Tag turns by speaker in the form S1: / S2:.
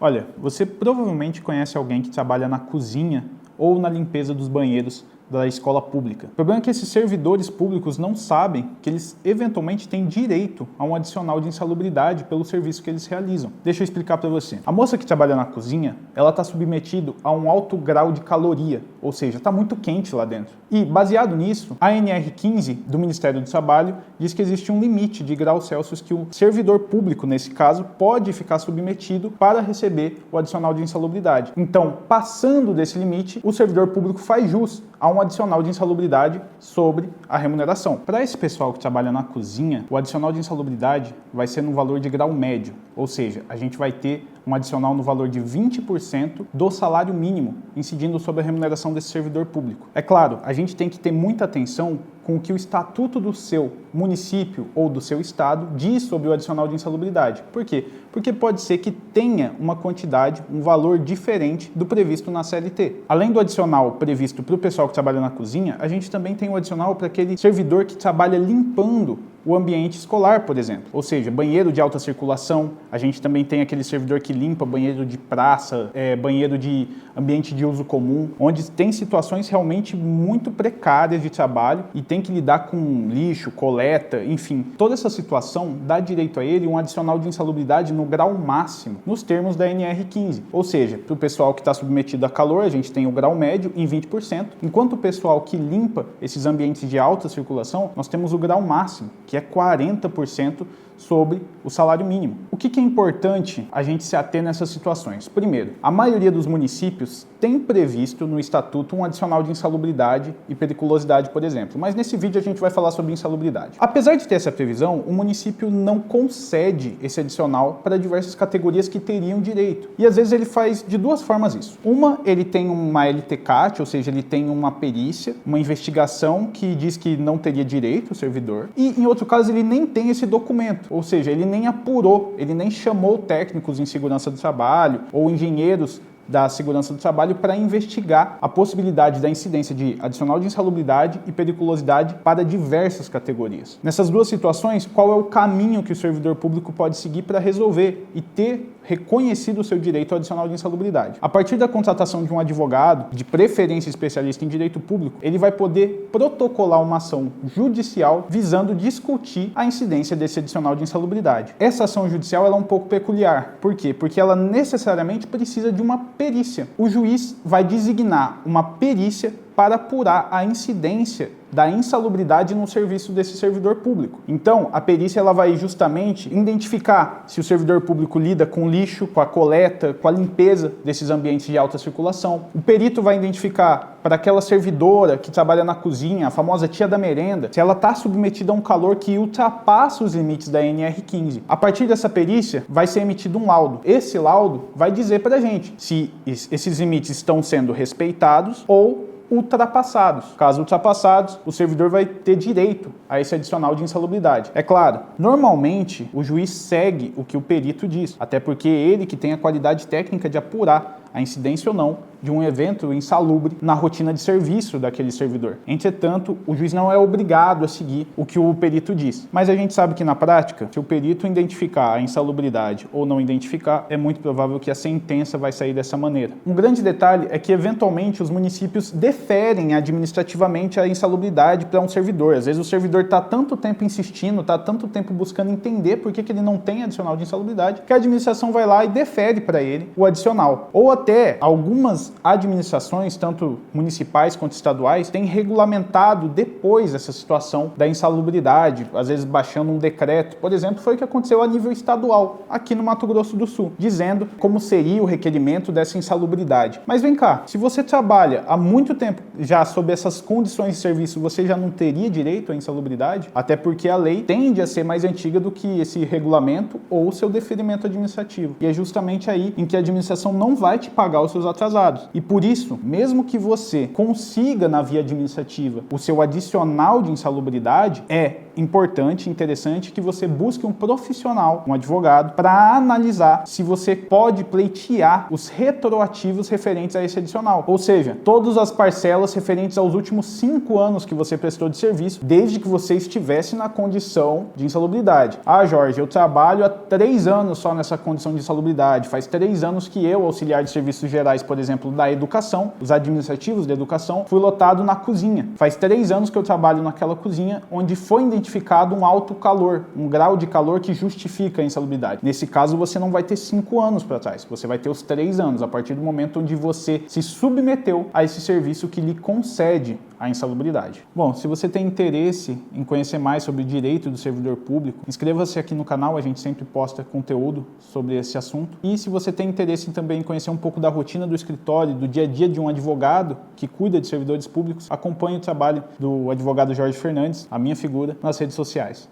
S1: Olha, você provavelmente conhece alguém que trabalha na cozinha ou na limpeza dos banheiros da escola pública. O problema é que esses servidores públicos não sabem que eles eventualmente têm direito a um adicional de insalubridade pelo serviço que eles realizam. Deixa eu explicar para você. A moça que trabalha na cozinha, ela está submetida a um alto grau de caloria, ou seja, está muito quente lá dentro. E, baseado nisso, a NR15 do Ministério do Trabalho diz que existe um limite de graus Celsius que o servidor público, nesse caso, pode ficar submetido para receber o adicional de insalubridade. Então, passando desse limite, o servidor público faz jus a um adicional de insalubridade sobre a remuneração. Para esse pessoal que trabalha na cozinha, o adicional de insalubridade vai ser no valor de grau médio, ou seja, a gente vai ter um adicional no valor de 20% do salário mínimo, incidindo sobre a remuneração desse servidor público. É claro, a gente tem que ter muita atenção com o que o estatuto do seu município ou do seu estado diz sobre o adicional de insalubridade. Por quê? Porque pode ser que tenha uma quantidade, um valor diferente do previsto na CLT. Além do adicional previsto para o pessoal que trabalha na cozinha, a gente também tem o adicional para aquele servidor que trabalha limpando o ambiente escolar, por exemplo. Ou seja, banheiro de alta circulação, a gente também tem aquele servidor que limpa banheiro de praça, banheiro de ambiente de uso comum, onde tem situações realmente muito precárias de trabalho e tem que lidar com lixo, coleta, enfim. Toda essa situação dá direito a ele um adicional de insalubridade no grau máximo, nos termos da NR15. Ou seja, para o pessoal que está submetido a calor, a gente tem o grau médio em 20%, enquanto o pessoal que limpa esses ambientes de alta circulação, nós temos o grau máximo, que é 40% sobre o salário mínimo. O que é importante a gente se ater nessas situações? Primeiro, a maioria dos municípios tem previsto no estatuto um adicional de insalubridade e periculosidade, por exemplo, mas nesse vídeo a gente vai falar sobre insalubridade. Apesar de ter essa previsão, o município não concede esse adicional para diversas categorias que teriam direito. E às vezes ele faz de duas formas isso. Uma, ele tem uma LTCAT, ou seja, ele tem uma perícia, uma investigação que diz que não teria direito o servidor, e em outro caso ele nem tem esse documento. Ou seja, ele nem apurou, ele nem chamou técnicos em segurança do trabalho ou engenheiros da segurança do trabalho para investigar a possibilidade da incidência de adicional de insalubridade e periculosidade para diversas categorias. Nessas duas situações, qual é o caminho que o servidor público pode seguir para resolver e ter reconhecido o seu direito ao adicional de insalubridade? A partir da contratação de um advogado, de preferência especialista em direito público, ele vai poder protocolar uma ação judicial visando discutir a incidência desse adicional de insalubridade. Essa ação judicial ela é um pouco peculiar. Por quê? Porque ela necessariamente precisa de uma perícia. O juiz vai designar uma perícia para apurar a incidência da insalubridade no serviço desse servidor público. Então, a perícia ela vai justamente identificar se o servidor público lida com lixo, com a coleta, com a limpeza desses ambientes de alta circulação. O perito vai identificar para aquela servidora que trabalha na cozinha, a famosa tia da merenda, se ela está submetida a um calor que ultrapassa os limites da NR15. A partir dessa perícia, vai ser emitido um laudo. Esse laudo vai dizer para a gente se esses limites estão sendo respeitados ou ultrapassados. Caso ultrapassados, o servidor vai ter direito a esse adicional de insalubridade. É claro, normalmente o juiz segue o que o perito diz, até porque é ele que tem a qualidade técnica de apurar a incidência ou não de um evento insalubre na rotina de serviço daquele servidor. Entretanto, o juiz não é obrigado a seguir o que o perito diz. Mas a gente sabe que na prática, se o perito identificar a insalubridade ou não identificar, é muito provável que a sentença vai sair dessa maneira. Um grande detalhe é que, eventualmente, os municípios deferem administrativamente a insalubridade para um servidor. Às vezes o servidor está tanto tempo insistindo, está tanto tempo buscando entender por que ele não tem adicional de insalubridade, que a administração vai lá e defere para ele o adicional. Ou até algumas administrações, tanto municipais quanto estaduais, têm regulamentado depois essa situação da insalubridade, às vezes baixando um decreto. Por exemplo, foi o que aconteceu a nível estadual, aqui no Mato Grosso do Sul, dizendo como seria o requerimento dessa insalubridade. Mas vem cá, se você trabalha há muito tempo já sob essas condições de serviço, você já não teria direito à insalubridade? Até porque a lei tende a ser mais antiga do que esse regulamento ou seu deferimento administrativo. E é justamente aí em que a administração não vai te pagar os seus atrasados. E por isso, mesmo que você consiga na via administrativa o seu adicional de insalubridade, é importante, interessante que você busque um profissional, um advogado, para analisar se você pode pleitear os retroativos referentes a esse adicional. Ou seja, todas as parcelas referentes aos últimos 5 anos que você prestou de serviço, desde que você estivesse na condição de insalubridade. Ah, Jorge, eu trabalho há 3 anos só nessa condição de insalubridade. Faz 3 anos que eu, auxiliar de serviços gerais, por exemplo, da educação, os administrativos da educação, fui lotado na cozinha. Faz 3 anos que eu trabalho naquela cozinha onde foi identificado um alto calor, um grau de calor que justifica a insalubridade. Nesse caso, você não vai ter 5 anos para trás, você vai ter os 3 anos, a partir do momento onde você se submeteu a esse serviço que lhe concede a insalubridade. Bom, se você tem interesse em conhecer mais sobre o direito do servidor público, inscreva-se aqui no canal, a gente sempre posta conteúdo sobre esse assunto. E se você tem interesse também em conhecer um pouco da rotina do escritório, do dia a dia de um advogado que cuida de servidores públicos, acompanhe o trabalho do advogado Jorge Fernandes, a minha figura, nas redes sociais.